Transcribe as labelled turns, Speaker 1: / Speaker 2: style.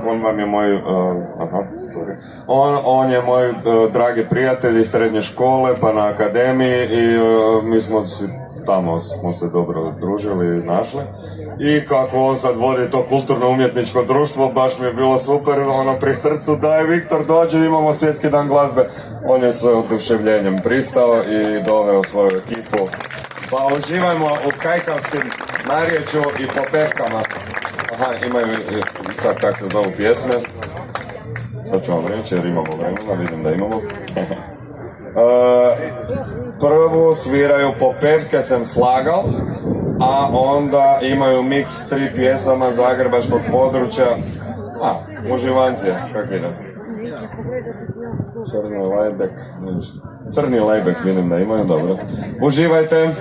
Speaker 1: on vam je moj, on je moj dragi prijatelj iz srednje škole pa na akademiji i mi smo tamo smo se dobro družili i našli. I kako on sad vodi to kulturno-umjetničko društvo, baš mi je bilo super, pri srcu, daj Viktor dođi, imamo svjetski dan glazbe. On je svojim oduševljenjem pristao i doveo svoju ekipu. Pa uživajmo u kajkavskim narječju i popevkama. Imaju sad kak se zovu pjesme. Sad ću vam reći jer imamo vremena, vidim da imamo. Prvu sviraju popevke Sam slagal, a onda imaju miks 3 pjesama zagrebačkog područja. Uživancije, kak ide? Crni lajbek, vidim da imaju, dobro. Uživajte!